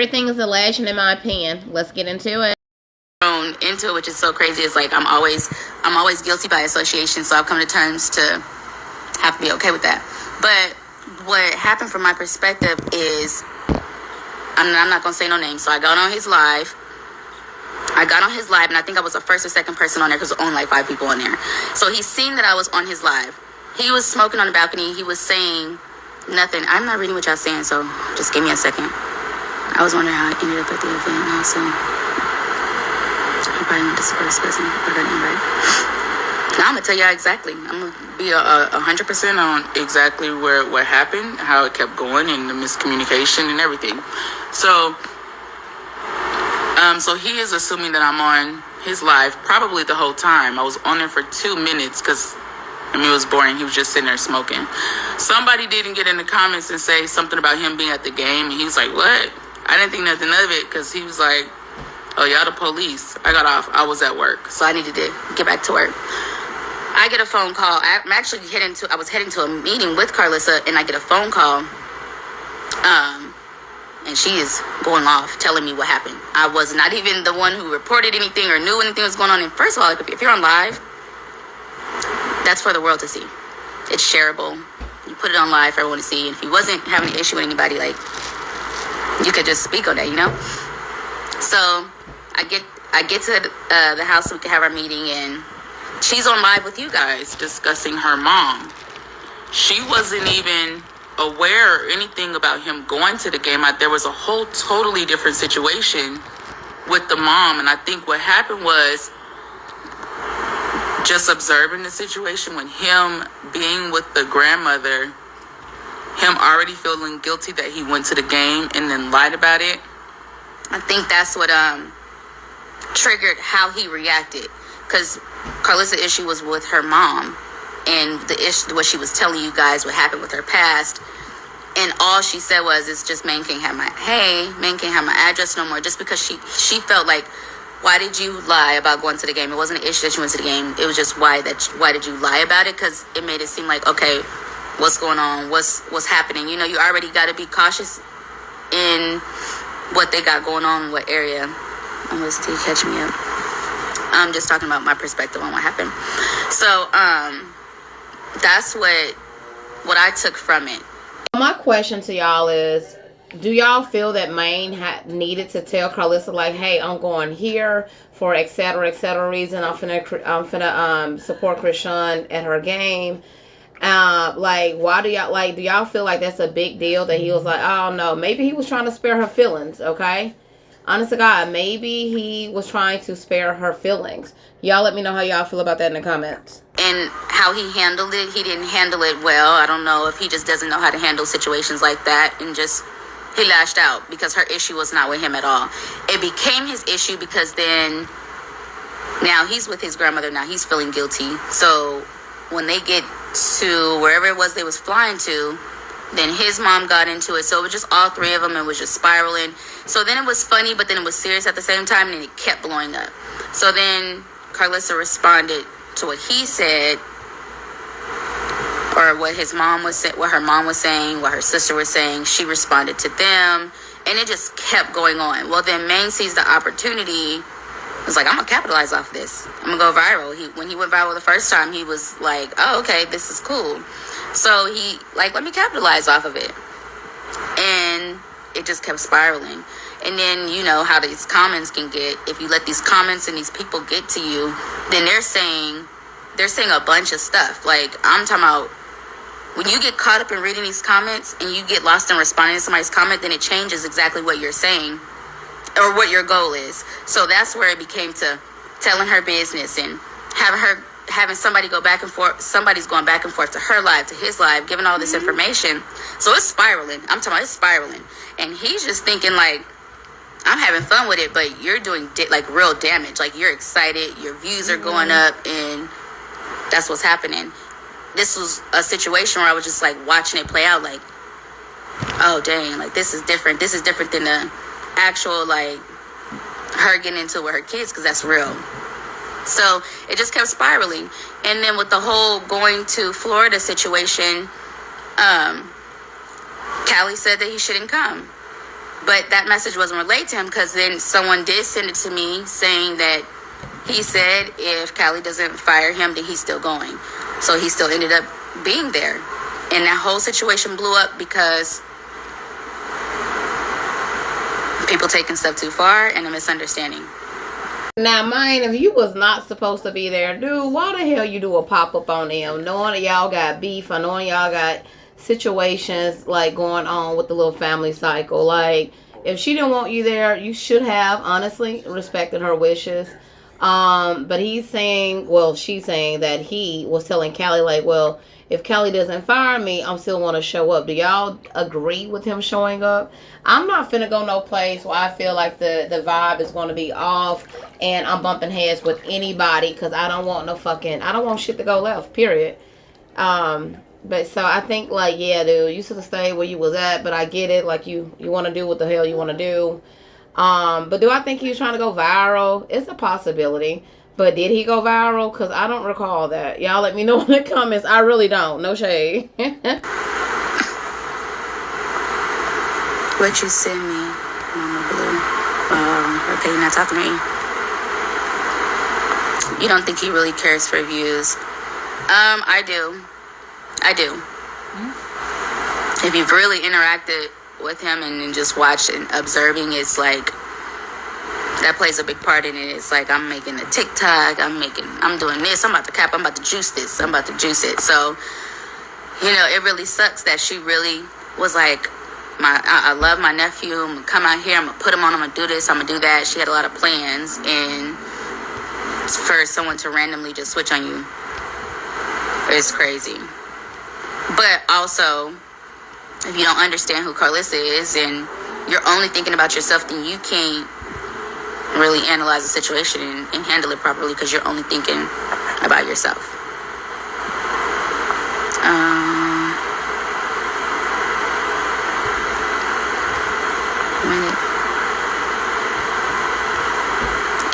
Everything is a legend in my opinion. Let's get into it. Into it, which is so crazy, is like I'm always guilty by association, so I've come to terms to have to be okay with that. But what happened from my perspective is, I'm not gonna say no names, so I got on his live, and I think I was the first or second person on there because there were only like 5 people on there. So he's seen that I was on his live. He was smoking on the balcony. He was saying nothing. I'm not reading what y'all saying, so just give me a second. I was wondering how I ended up at the event also. He probably went to support his cousin. Now I'm gonna tell y'all exactly. I'm gonna be 100% on exactly what happened, how it kept going, and the miscommunication and everything. So he is assuming that I'm on his live probably the whole time. I was on there for 2 minutes because it was boring. He was just sitting there smoking. Somebody didn't get in the comments and say something about him being at the game, and he was like, "What?" I didn't think nothing of it because he was like, "Oh, y'all the police." I got off. I was at work, so I needed to get back to work. I get a phone call. I was heading to a meeting with Carlissa, and I get a phone call. And she is going off, telling me what happened. I was not even the one who reported anything or knew anything was going on. And first of all, if you're on live, that's for the world to see. It's shareable. You put it on live for everyone to see. And if you wasn't having an issue with anybody, like, you could just speak on that, you know? So I get to the house so we can have our meeting, and she's on live with you guys discussing her mom. She wasn't even aware or anything about him going to the game. There was a whole totally different situation with the mom, and I think what happened was just observing the situation when him being with the grandmother, him already feeling guilty that he went to the game and then lied about it. I think that's what triggered how he reacted, because Carlissa's issue was with her mom, and the issue, what she was telling you guys, what happened with her past, and all she said was, "It's just man can't have my address no more," just because she felt like, why did you lie about going to the game? It wasn't an issue that you went to the game. It was just why did you lie about it? Because it made it seem like, okay, what's going on? What's happening? You know, you already got to be cautious in what they got going on in what area. Unless you catch me up. I'm just talking about my perspective on what happened. So that's what I took from it. My question to y'all is, do y'all feel that Maine needed to tell Carlissa, like, hey, I'm going here for et cetera reason. I'm finna support Krishan at her game. Like, why do y'all feel like that's a big deal that he was like, oh no, maybe he was trying to spare her feelings, okay? Honest to God, maybe he was trying to spare her feelings. Y'all let me know how y'all feel about that in the comments. And how he handled it, he didn't handle it well. I don't know if he just doesn't know how to handle situations like that, and just he lashed out because her issue was not with him at all. It became his issue because then now he's with his grandmother. Now he's feeling guilty. So when they get to wherever it was they was flying to, then his mom got into it. So it was just all 3 of them. It was just spiraling. So then it was funny, but then it was serious at the same time, and it kept blowing up. So then Carlissa responded to what he said, or what his mom was saying, what her mom was saying, what her sister was saying. She responded to them, and it just kept going on. Well, then Maine sees the opportunity. Was like, I'm gonna capitalize off of this. I'm gonna go viral. When he went viral the first time, he was like, oh, okay, this is cool. So he like, let me capitalize off of it, and it just kept spiraling. And then you know how these comments can get. If you let these comments and these people get to you, then they're saying a bunch of stuff. Like, I'm talking about, when you get caught up in reading these comments and you get lost in responding to somebody's comment, then it changes exactly what you're saying or what your goal is. So that's where it became to telling her business and having somebody go back and forth. Somebody's going back and forth to her live, to his live, giving all this information. So it's spiraling. I'm talking about it's spiraling. And he's just thinking like, I'm having fun with it, but you're doing like real damage. Like, you're excited, your views are going up, and that's what's happening. This was a situation where I was just like watching it play out, like, oh dang, like this is different. This is different than the actual, like, her getting into it with her kids, because that's real. So it just kept spiraling. And then with the whole going to Florida situation, Callie said that he shouldn't come. But that message wasn't relayed to him because then someone did send it to me saying that he said if Callie doesn't fire him, then he's still going. So he still ended up being there. And that whole situation blew up because people taking stuff too far and a misunderstanding. Now, mind, if you was not supposed to be there, dude, why the hell you do a pop-up on them? Knowing that y'all got beef, or knowing y'all got situations, like, going on with the little family cycle. Like, if she didn't want you there, you should have, honestly, respected her wishes. But he's saying, well, she's saying that he was telling Callie, like, well, if Callie doesn't fire me, I'm still want to show up. Do y'all agree with him showing up? I'm not finna go no place where I feel like the vibe is going to be off and I'm bumping heads with anybody because I don't want I don't want shit to go left, period. But so I think, like, yeah, dude, you should have stayed where you was at, but I get it. Like, you want to do what the hell you want to do. But do I think he was trying to go viral? It's a possibility. But did he go viral? Because I don't recall that. Y'all let me know in the comments. I really don't. No shade. What you send me, Mama Blue? Okay, you're not talking to me. You don't think he really cares for views? I do. Mm-hmm. If you've really interacted with him and just watched and observing, it's like that plays a big part in it. It's like I'm making a TikTok, I'm doing this, I'm about to cap, I'm about to juice this, I'm about to juice it. So, it really sucks that she really was like, I love my nephew, I'm gonna come out here, I'm gonna put him on, I'm gonna do this, I'm gonna do that. She had a lot of plans, and for someone to randomly just switch on you is crazy. But also, if you don't understand who Carlissa is and you're only thinking about yourself, then you can't really analyze the situation and handle it properly because you're only thinking about yourself.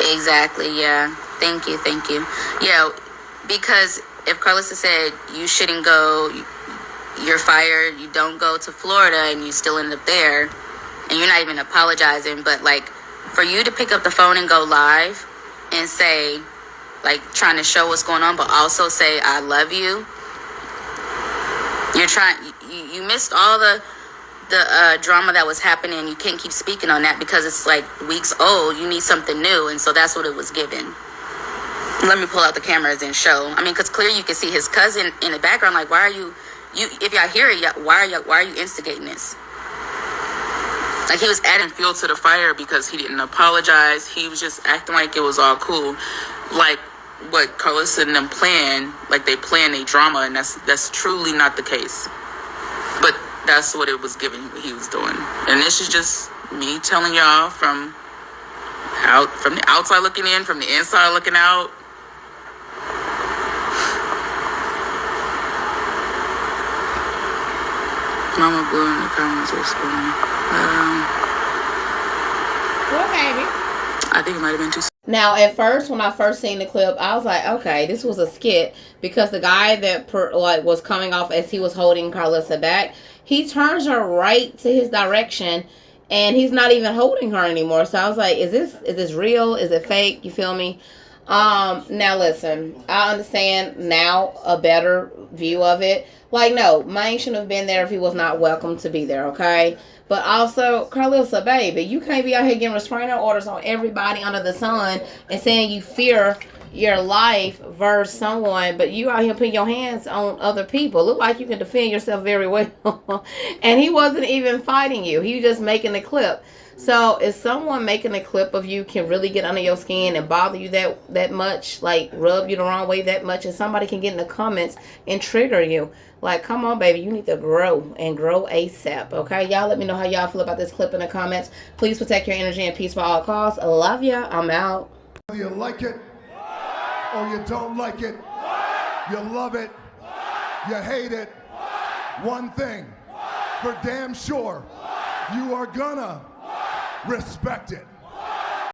Exactly, yeah. Thank you. Yeah, because if Carlissa said you shouldn't go, you're fired, you don't go to Florida and you still end up there, and you're not even apologizing, but like, for you to pick up the phone and go live and say, like, trying to show what's going on, but also say, I love you. You missed all the drama that was happening. You can't keep speaking on that because it's like weeks old. You need something new. And so that's what it was given. Let me pull out the cameras and show. I mean, because clearly you can see his cousin in the background. Like, why are you if y'all hear it, why are you instigating this? Like, he was adding fuel to the fire because he didn't apologize. He was just acting like it was all cool. Like what Carlissa and them planned, like they planned a drama, and that's truly not the case. But that's what it was given he was doing. And this is just me telling y'all from the outside looking in, from the inside looking out. Mama Blue in the comments was scrolling. Well, baby. I think it might have been too. Now, at first, when I first seen the clip, I was like, okay, this was a skit, because the guy that was coming off as he was holding Carlissa back, he turns her right to his direction, and he's not even holding her anymore. So I was like, is this real? Is it fake? You feel me? Now listen, I understand now a better view of it. Like, no, Mane shouldn't have been there if he was not welcome to be there, okay? But also, Carlissa, baby, you can't be out here getting restraining orders on everybody under the sun and saying you fear your life versus someone, but you out here putting your hands on other people. Look like you can defend yourself very well. And he wasn't even fighting you. He was just making a clip. So if someone making a clip of you can really get under your skin and bother you that much, like rub you the wrong way that much, and somebody can get in the comments and trigger you, like, come on, baby, you need to grow and grow ASAP, okay? Y'all let me know how y'all feel about this clip in the comments. Please protect your energy and peace by all costs. I love ya. I'm out. Whether you like it or you don't like it, you love it, you hate it, one thing for damn sure, you are gonna respect it.